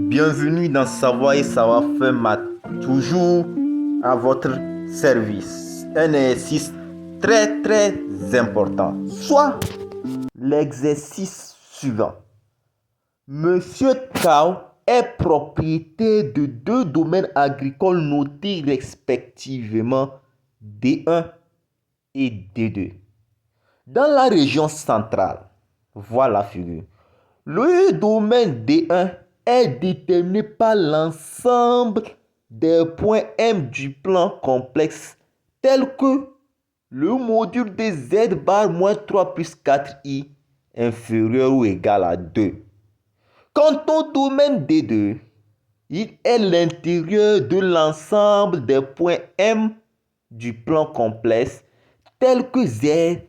Bienvenue dans Savoir et Savoir-faire Maths, toujours à votre service. Un exercice très important. Soit l'exercice suivant. Monsieur Kao est propriétaire de deux domaines agricoles notés respectivement D1 et D2. Dans la région centrale, voilà la figure. Le domaine D1 est déterminé par l'ensemble des points M du plan complexe tels que le module de Z bar moins 3 plus 4i inférieur ou égal à 2. Quant au domaine D2, il est l'intérieur de l'ensemble des points M du plan complexe tels que Z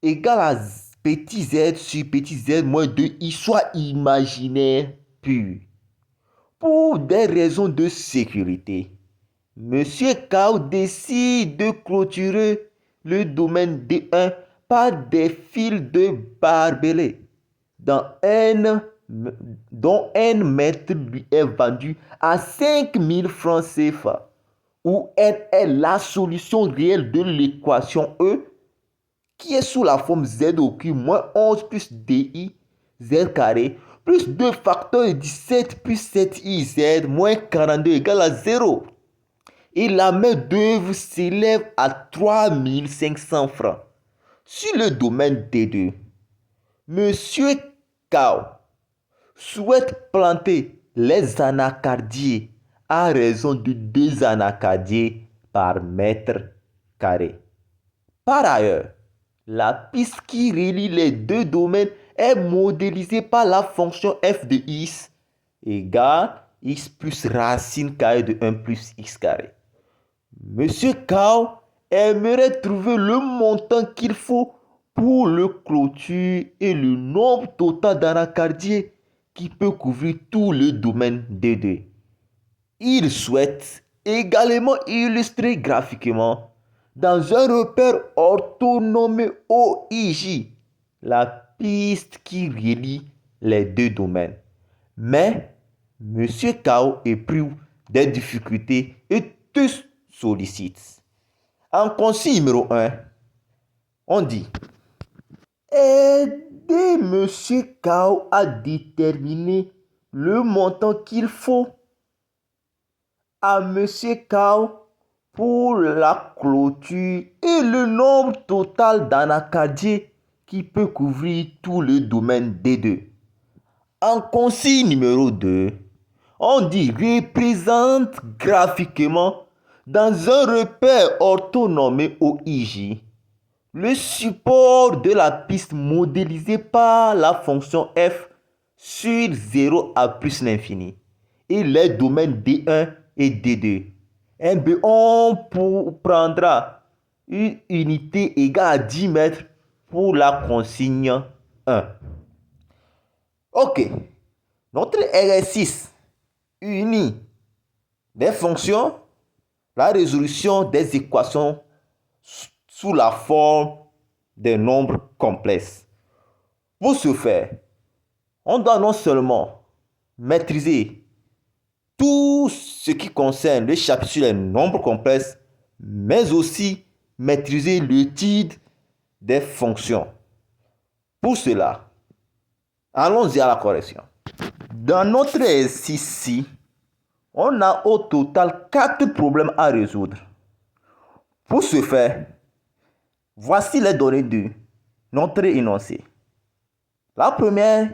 égale à petit z sur petit z moins 2i soit imaginaire pur. Pour des raisons de sécurité, Monsieur Kao décide de clôturer le domaine D1 par des fils de barbelés dont n mètre lui est vendu à 5000 francs CFA, où n est la solution réelle de l'équation E qui est sous la forme z au cube moins 11 plus di z carré plus 2 facteur de 17 plus 7i z moins 42 égale à 0. Et la main d'œuvre s'élève à 3500 francs. Sur le domaine D2, Monsieur Kao souhaite planter les anacardiers à raison de 2 anacardiers par mètre carré. Par ailleurs, la piste qui relie les deux domaines est modélisée par la fonction f de x égale x plus racine carrée de 1 plus x carré. Monsieur Kao aimerait trouver le montant qu'il faut pour le clôture et le nombre total d'anacardiers qui peut couvrir tout le domaine D2. Il souhaite également illustrer graphiquement dans un repère orthonommé OIJ la piste qui relie les deux domaines. Mais M. Kao éprouve des difficultés et te sollicite. En consigne numéro 1, on dit aider M. Kao à déterminer le montant qu'il faut à M. Kao pour la clôture et le nombre total d'anacardiers qui peut couvrir tout le domaine D2. En consigne numéro 2, on dit représente graphiquement dans un repère orthonommé OIJ le support de la piste modélisée par la fonction f sur 0 à plus l'infini et les domaines D1 et D2. On prendra une unité égale à 10 mètres pour la consigne 1. Ok, notre exercice unit des fonctions, la résolution des équations sous la forme des nombres complexes. Pour ce faire, on doit non seulement maîtriser tout ce qui concerne le chapitre sur les nombres complexes, mais aussi maîtriser le titre des fonctions. Pour cela, allons-y à la correction. Dans notre exercice-ci, on a au total 4 problèmes à résoudre. Pour ce faire, voici les données de notre énoncé. La première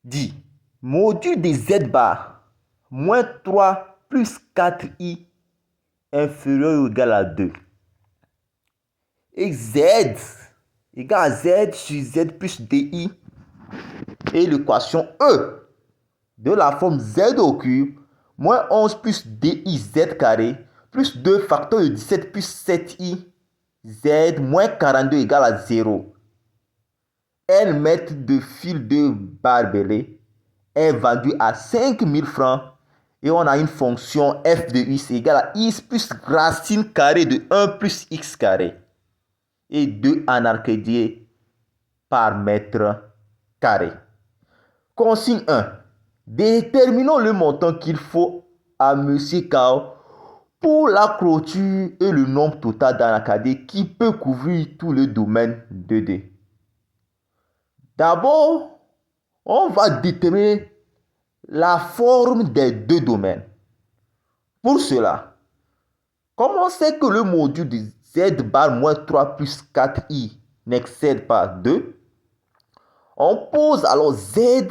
dit module de z bar moins 3 plus 4i inférieur ou égal à 2. Et z égale à z sur z plus di et l'équation E de la forme z au cube moins 11 plus di z carré plus 2 facteur de 17 plus 7i z moins 42 égale à 0. Un mètre de fil de barbelé est vendu à 5000 francs et on a une fonction f de x égale à x plus racine carrée de 1 plus x carré et 2 anacardiers par mètre carré. Consigne 1. Déterminons le montant qu'il faut à M. Kao pour la clôture et le nombre total d'Anakadé qui peut couvrir tout le domaine 2D. D'abord, on va déterminer la forme des deux domaines. Pour cela, comme on sait que le module de z bar moins 3 plus 4i n'excède pas 2, on pose alors z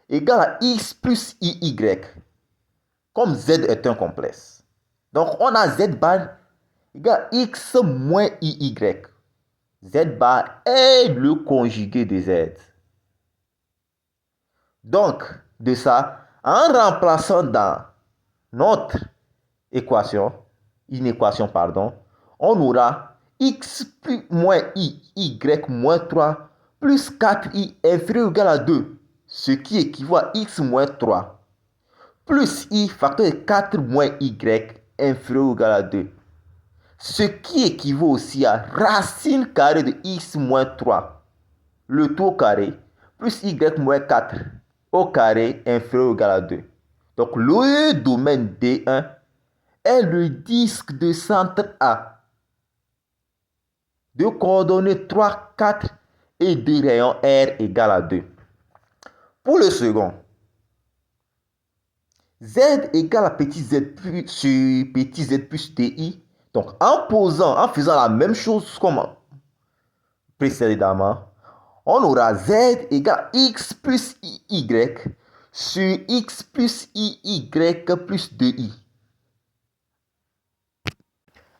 égale à x plus iy, comme z est un complexe. Donc on a z bar égale à x moins iy. Z bar est le conjugué de z. Donc, de ça, en remplaçant dans notre inéquation, on aura x plus moins iy moins 3 plus 4i inférieur ou égal à 2, ce qui équivaut à x moins 3 plus i facteur de 4 moins y inférieur ou égal à 2, ce qui équivaut aussi à racine carrée de x moins 3, le tout au carré, plus y moins 4 au carré inférieur ou égal à 2. Donc le domaine D1 est le disque de centre A de coordonnées 3, 4 et de rayon R égale à 2. Pour le second, Z égale à petit z sur petit z plus di. Donc en faisant la même chose comme précédemment, on aura z égale à x plus iy sur x plus iy plus 2i.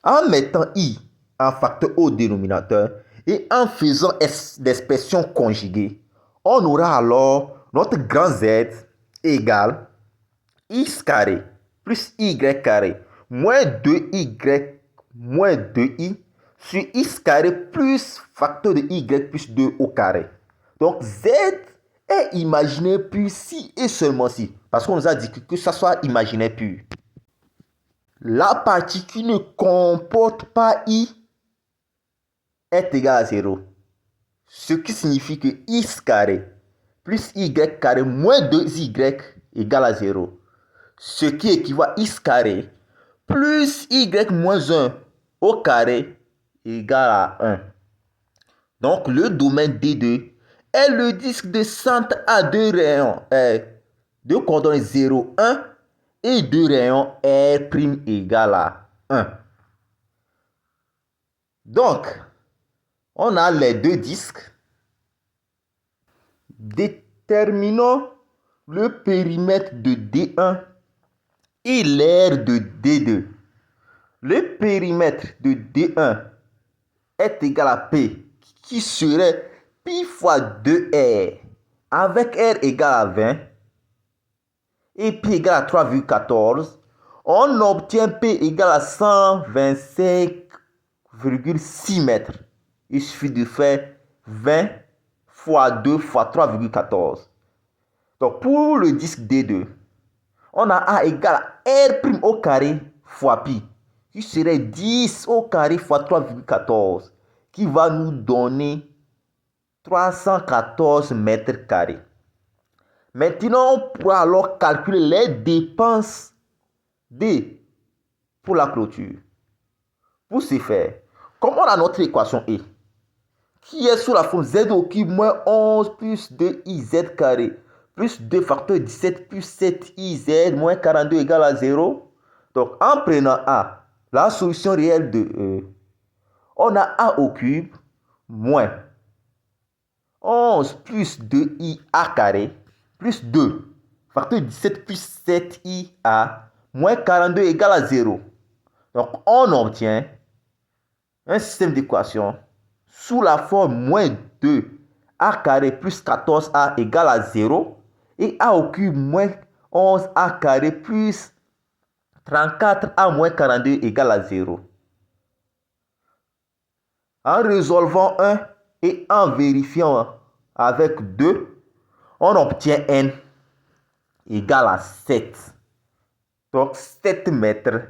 En mettant i en facteur au dénominateur et en faisant l'expression conjuguée, on aura alors notre grand Z égale x carré plus y carré moins 2y moins 2i sur x carré plus facteur de y plus 2 au carré. Donc Z est imaginaire pur si et seulement si, parce qu'on nous a dit que ça soit imaginaire pur. La partie qui ne comporte pas i est égale à 0. Ce qui signifie que x carré plus y carré moins 2y égale à 0. Ce qui équivaut à x carré plus y moins 1 au carré égale à 1. Donc le domaine D2 est le disque de centre à deux rayons de coordonnées 0, 1 et deux rayons R' égale à 1. Donc, on a les deux disques. Déterminons le périmètre de D1 et l'aire de D2. Le périmètre de D1 est égal à P, qui serait pi fois 2R, avec R égale à 20 et P égale à 3,14. On obtient P égale à 125,6 mètres. Il suffit de faire 20 fois 2 fois 3,14. Donc pour le disque D2, on a A égale à R' au carré fois pi, qui serait 10 au carré fois 3,14, qui va nous donner 314 mètres carrés. Maintenant, on pourra alors calculer les dépenses D pour la clôture. Pour ce faire, comme on a notre équation E, qui est sous la forme z au cube moins 11 plus 2iz carré, plus 2 facteur 17 plus 7iz moins 42 égale à 0. Donc, en prenant A, la solution réelle de E, on a A au cube moins 11 plus 2ia carré, plus 2 facteur 17 plus 7ia moins 42 égale à 0. Donc, on obtient un système d'équation sous la forme moins 2a carré plus 14a égale à 0 et a au cube moins 11a carré plus 34a moins 42 égale à 0. En résolvant 1 et en vérifiant avec 2, on obtient n égale à 7. Donc 7 mètres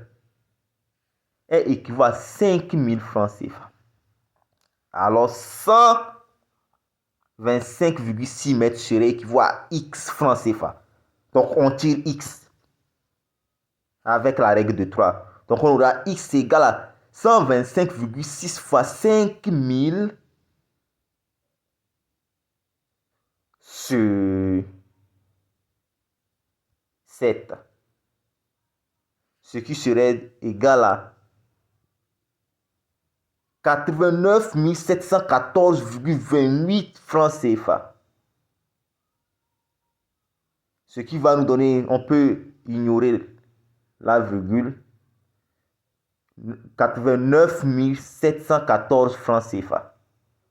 est équivalent à 5000 francs CFA. Alors 125,6 mètres serait équivalent à X francs CFA. Donc, on tire x avec la règle de 3. Donc, on aura x égale à 125,6 fois 5000 sur 7. Ce qui serait égal à 89 714,28 francs CFA. Ce qui va nous donner, on peut ignorer la virgule, 89 714 francs CFA.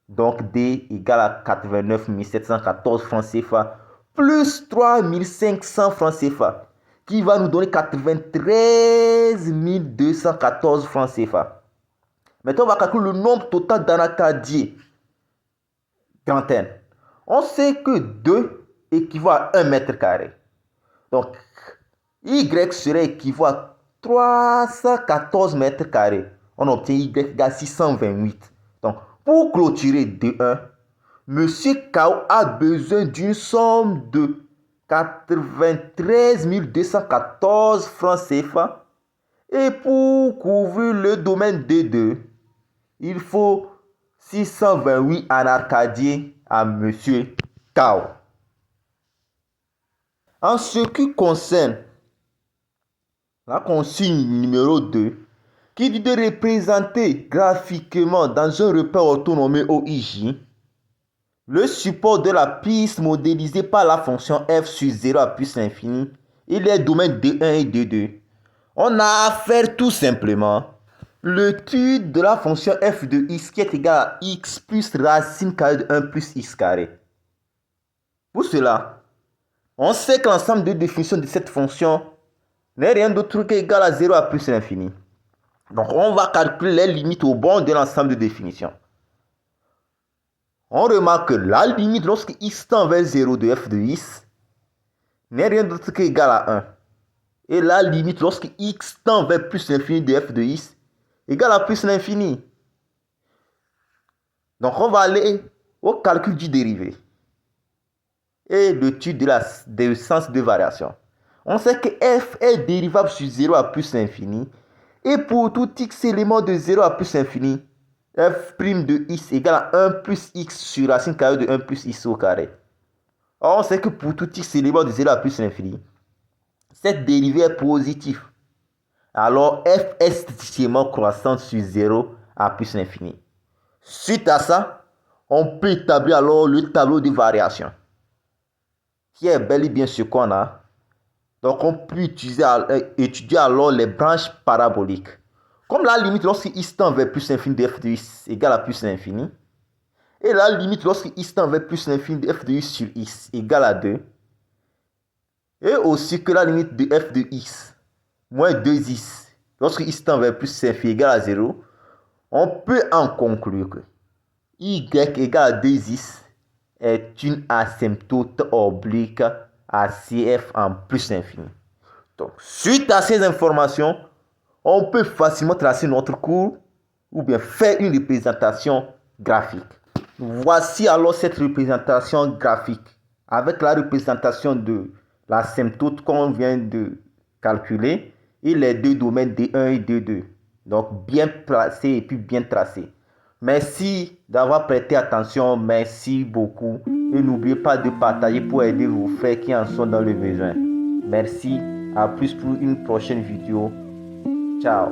Donc D égale à 89 714 francs CFA plus 3 500 francs CFA qui va nous donner 93 214 francs CFA. Maintenant, on va calculer le nombre total d'anacardiers d'antenne. On sait que 2 équivaut à 1 mètre carré. Donc, Y serait équivaut à 314 mètres carrés. On obtient Y égale 628. Donc, pour clôturer de 1, M. Kao a besoin d'une somme de 93 214 francs CFA. Et pour couvrir le domaine D2, il faut 628 anacardiers à M. Kao. En ce qui concerne la consigne numéro 2, qui dit de représenter graphiquement dans un repère autonomé OIJ le support de la piste modélisé par la fonction f sur 0 à plus l'infini et les domaines D1 et D2. On a à faire tout simplement l'étude de la fonction f de x qui est égale à x plus racine carrée de 1 plus x carré. Pour cela, on sait que l'ensemble de définitions de cette fonction n'est rien d'autre qu'égal à 0 à plus l'infini. Donc, on va calculer les limites au bord de l'ensemble de définitions. On remarque que la limite lorsque x tend vers 0 de f de x n'est rien d'autre qu'égal à 1. Et la limite lorsque x tend vers plus l'infini de f de x égale à plus l'infini. Donc, on va aller au calcul du dérivé et l'étude de sens de variation. On sait que f est dérivable sur 0 à plus l'infini. Et pour tout x élément de 0 à plus l'infini, f' de x égale à 1 plus x sur racine carrée de 1 plus x au carré. Or, on sait que pour tout x élément de 0 à plus l'infini, cette dérivée est positive. Alors, f est statistiquement croissante sur 0 à plus l'infini. Suite à ça, on peut établir alors le tableau de variation, qui est bel et bien ce qu'on a. Donc, on peut étudier alors les branches paraboliques. Comme la limite lorsque x tend vers plus l'infini de f de x égale à plus l'infini, et la limite lorsque x tend vers plus l'infini de f de x sur x égale à 2, et aussi que la limite de f de x moins 2x lorsque x tend vers plus l'infini égale à 0, on peut en conclure que y égale à 2x est une asymptote oblique à CF en plus l'infini. Donc, suite à ces informations, on peut facilement tracer notre cours ou bien faire une représentation graphique. Voici alors cette représentation graphique avec la représentation de l'asymptote qu'on vient de calculer et les deux domaines D1 et D2. Donc, bien placé et puis bien tracé. Merci d'avoir prêté attention, merci beaucoup et n'oubliez pas de partager pour aider vos frères qui en sont dans le besoin. Merci, à plus pour une prochaine vidéo. Ciao.